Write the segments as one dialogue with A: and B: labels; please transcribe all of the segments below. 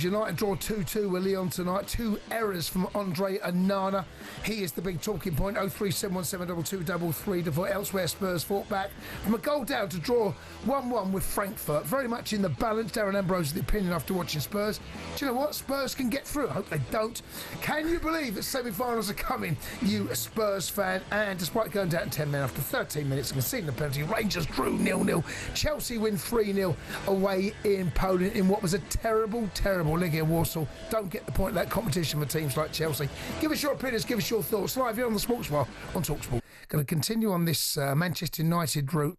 A: United draw 2-2 with Lyon tonight. 2 errors from Andre Onana. He is the big talking point. 037172233. Elsewhere, Spurs fought back from a goal down to draw 1-1 with Frankfurt. Very much in the balance. Darren Ambrose is the opinion after watching Spurs. Do you know what? Spurs can get through. I hope they don't. Can you believe that semi-finals are coming, you Spurs fan? And despite going down 10 men after 13 minutes and conceding the penalty, Rangers drew 0-0. Chelsea win 3-0 away in Poland in what was a terrible Legia Warsaw. Don't get the point of that competition for teams like Chelsea. Give us your opinions, give us your thoughts live here on the Sports Bar on talkSPORT. Going to continue on this Manchester United route.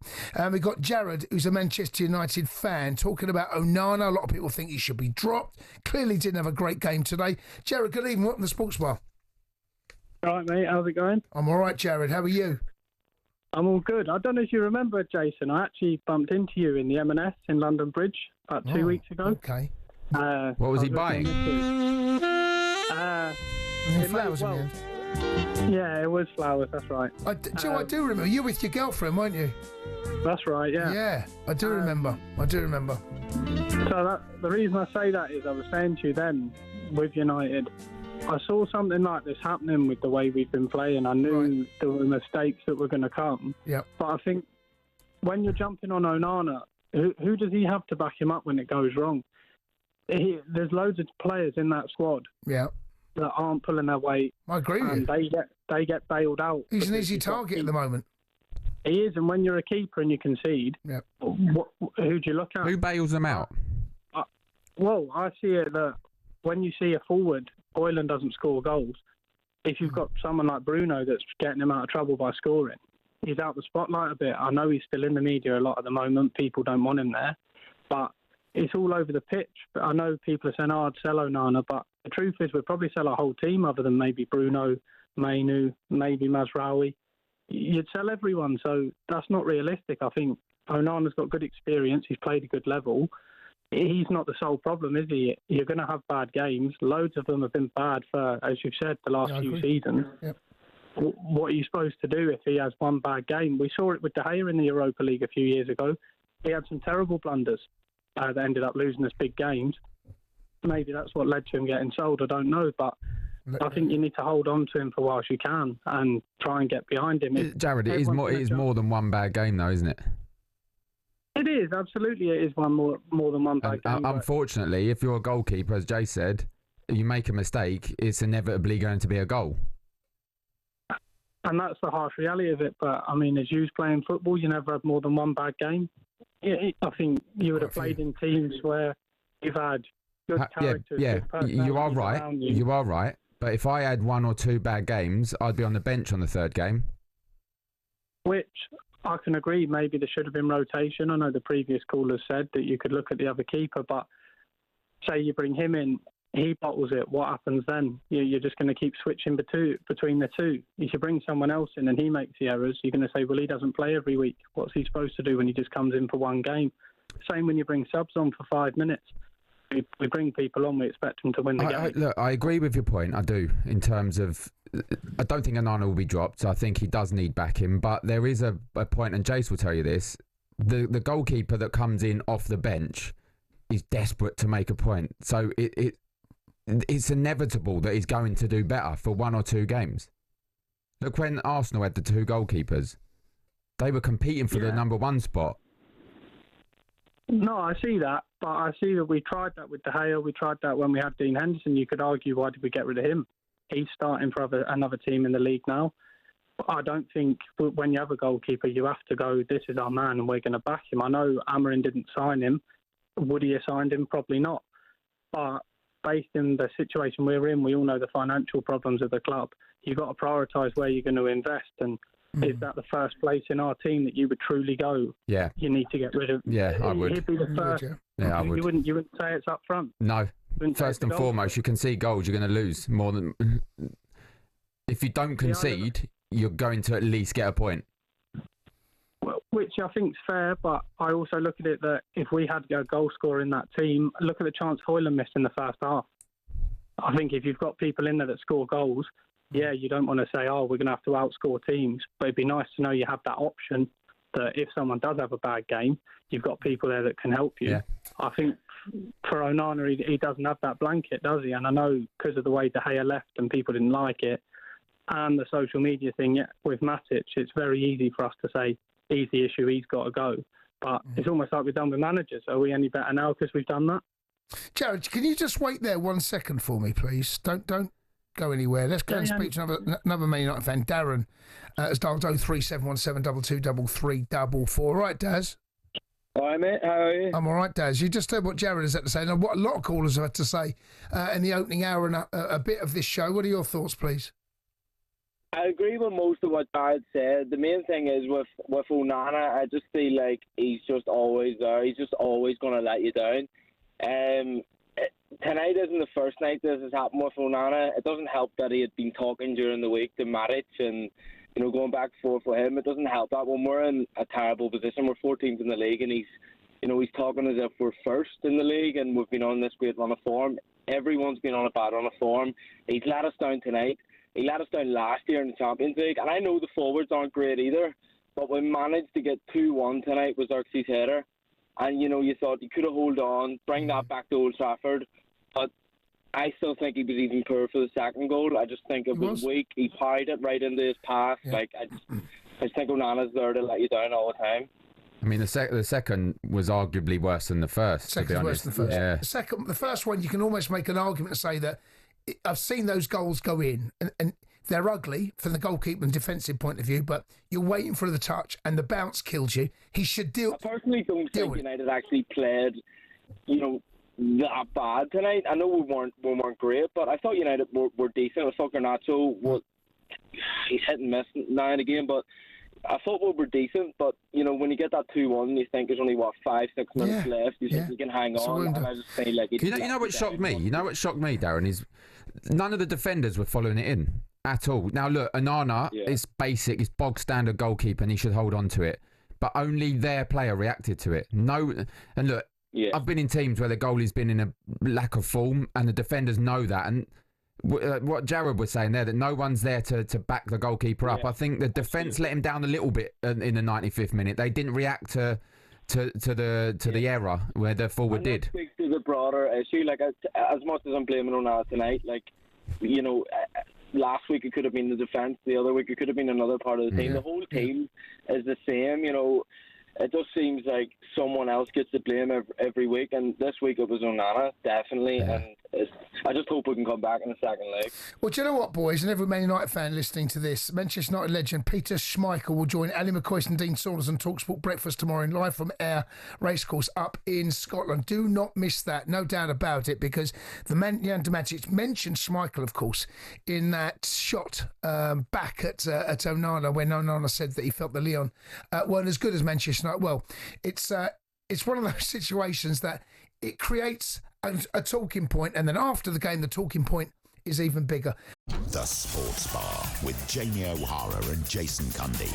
A: We've got Jared, who's a Manchester United fan, talking about Onana. A lot of people think he should be dropped. Clearly didn't have a great game today. Jared, good evening. Welcome to the Sports Bar.
B: All right, mate. How's it going?
A: I'm all right, Jared. How are you?
B: I'm all good. I don't know if you remember, Jason. I actually bumped into you in the M&S in London Bridge about 2 weeks ago.
A: Okay.
C: What was he buying?
A: Flowers in the end.
B: Yeah, it was flowers, that's right.
A: I do remember. You were with your girlfriend, weren't you?
B: That's right, yeah.
A: Yeah, I do remember.
B: So the reason I say that is I was saying to you then, with United, I saw something like this happening with the way we've been playing. I knew there were mistakes that were going to come.
A: Yeah.
B: But I think when you're jumping on Onana, who does he have to back him up when it goes wrong? There's loads of players in that squad that aren't pulling their weight.
A: I agree with you.
B: They get bailed out.
A: He's an easy target at the moment.
B: He is, and when you're a keeper and you concede, who do you look at?
C: Who bails them out?
B: Well, I see it that when you see a forward, Boylan doesn't score goals. If you've got someone like Bruno that's getting him out of trouble by scoring, he's out the spotlight a bit. I know he's still in the media a lot at the moment. People don't want him there, but it's all over the pitch. But I know people are saying, I'd sell Onana, but the truth is we'd probably sell a whole team other than maybe Bruno, Mainu, maybe Mazraoui. You'd sell everyone, so that's not realistic. I think Onana's got good experience. He's played a good level. He's not the sole problem, is he? You're going to have bad games. Loads of them have been bad for, as you've said, the last few seasons. Yep. What are you supposed to do if he has one bad game? We saw it with De Gea in the Europa League a few years ago. He had some terrible blunders that ended up losing us big games. Maybe that's what led to him getting sold. I don't know, but I think you need to hold on to him for whilst you can and try and get behind him.
C: Jared, it is more than one bad game, though, isn't it?
B: It is, absolutely. It is more than one bad game.
C: Unfortunately, if you're a goalkeeper, as Jay said, you make a mistake, it's inevitably going to be a goal.
B: And that's the harsh reality of it. But, I mean, as you was playing football, you never had more than one bad game. I think you would have played in teams where you've had good characters.
C: You are right. You are right. But if I had 1 or 2 bad games, I'd be on the bench on the third game. Which
B: I can agree. Maybe there should have been rotation. I know the previous callers said that you could look at the other keeper, but say you bring him in, he bottles it. What happens then? You're just going to keep switching between the two. If you bring someone else in and he makes the errors, you're going to say, well, he doesn't play every week. What's he supposed to do when he just comes in for one game? Same when you bring subs on for 5 minutes. We bring people on, we expect them to win the game.
C: Look, I agree with your point. I do, in terms of, I don't think Onana will be dropped. I think he does need backing, but there is a point, and Jace will tell you this, the goalkeeper that comes in off the bench is desperate to make a point. So it's inevitable that he's going to do better for 1 or 2 games. Look, when Arsenal had the 2 goalkeepers, they were competing for the number 1 spot.
B: No, I see that, but I see that we tried that with De Gea. We tried that when we had Dean Henderson. You could argue, why did we get rid of him? He's starting for another team in the league now. But I don't think when you have a goalkeeper, you have to go, this is our man and we're going to back him. I know Amarin didn't sign him. Would he have signed him? Probably not. But based in the situation we're in, we all know the financial problems of the club. You've got to prioritise where you're going to invest, and is that the first place in our team that you would truly go?
C: Yeah.
B: You need to get rid of.
C: Yeah, I would.
B: He'd be the first.
C: Yeah, I would.
B: You wouldn't say it's up front.
C: No. First and foremost, you concede goals, you're going to lose more than. If you don't concede, you're going to at least get a point.
B: Well, which I think is fair, but I also look at it that if we had a goal scorer in that team, look at the chance Hoyland missed in the first half. I think if you've got people in there that score goals, you don't want to say, we're going to have to outscore teams. But it'd be nice to know you have that option, that if someone does have a bad game, you've got people there that can help you. Yeah. I think for Onana, he doesn't have that blanket, does he? And I know because of the way De Gea left and people didn't like it, and the social media thing with Matic, it's very easy for us to say, he's the issue, he's got to go. But it's almost like we've done with managers. Are we any better now because we've done that?
A: Jared, can you just wait there 1 second for me, please? Don't go anywhere. Let's go and speak to another Man United fan. Darren has dialed 03717223344. All right, Daz?
D: Hi, mate. How are you?
A: I'm all right, Daz. You just heard what Jared has had to say, and what a lot of callers have had to say in the opening hour and a bit of this show. What are your thoughts, please?
D: I agree with most of what Jared said. The main thing is with Onana, I just feel like he's just always there. He's just always going to let you down. Tonight isn't the first night this has happened with Onana. It doesn't help that he had been talking during the week to Matic and going back and forth with him. It doesn't help that when we're in a terrible position. We're 14th in the league, and he's talking as if we're first in the league and we've been on this great run of form. Everyone's been on a bad run of form. He's let us down tonight. He let us down last year in the Champions League, and I know the forwards aren't great either, but we managed to get 2-1 tonight with Xerxes' header, and you thought you could have hold on, bring that back to Old Trafford, but I still think he was even poor for the second goal. I just think it was weak. He parried it right into his path. Yeah. I just think Onana's there to let you down all the time.
C: I mean, the second was arguably worse than the first.
A: Second worse than the first.
C: Yeah.
A: The first one, you can almost make an argument to say that I've seen those goals go in, and they're ugly from the goalkeeper and defensive point of view, but you're waiting for the touch, and the bounce kills you. He should deal.
D: I personally don't think United actually played, that bad tonight. I know we weren't great, but I thought United were decent. I thought Garnacho he's hit and miss now and again, but I thought we were decent. But when you get that 2-1, you think there's only 5-6 minutes left. You think you can hang on, and I just feel like
C: you know what shocked me. You know what shocked me, Darren, is none of the defenders were following it in at all. Now look, Onana is basic, it's bog standard goalkeeper, and he should hold on to it. But only their player reacted to it. No, and look. Yeah. I've been in teams where the goalie's been in a lack of form and the defenders know that. And what Jared was saying there, that no one's there to back the goalkeeper up. I think the defence let him down a little bit in the 95th minute. They didn't react to the error where the forward did.
D: Speak to the broader issue. As much as I'm blaming Onana tonight, last week it could have been the defence. The other week it could have been another part of the team. The whole team is the same. It just seems like someone else gets the blame every week, and this week it was Onana, definitely, and I just hope we can come back in the second leg.
A: Well, do you know what, boys, and every Man United fan listening to this, Manchester United legend Peter Schmeichel will join Ali McCoist and Dean Saunders on talkSPORT Breakfast tomorrow live from Ayr Racecourse up in Scotland. Do not miss that, no doubt about it, because the Man United mentioned Schmeichel, of course, in that shot back at Onana when Onana said that he felt the Lyon weren't as good as Manchester United. Well, it's one of those situations that it creates a talking point, and then after the game, the talking point is even bigger.
E: The Sports Bar with Jamie O'Hara and Jason Cundy.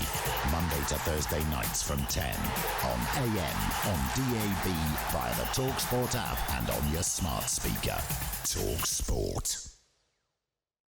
E: Monday to Thursday nights from 10 on AM, on DAB, via the talkSPORT app and on your smart speaker. talkSPORT.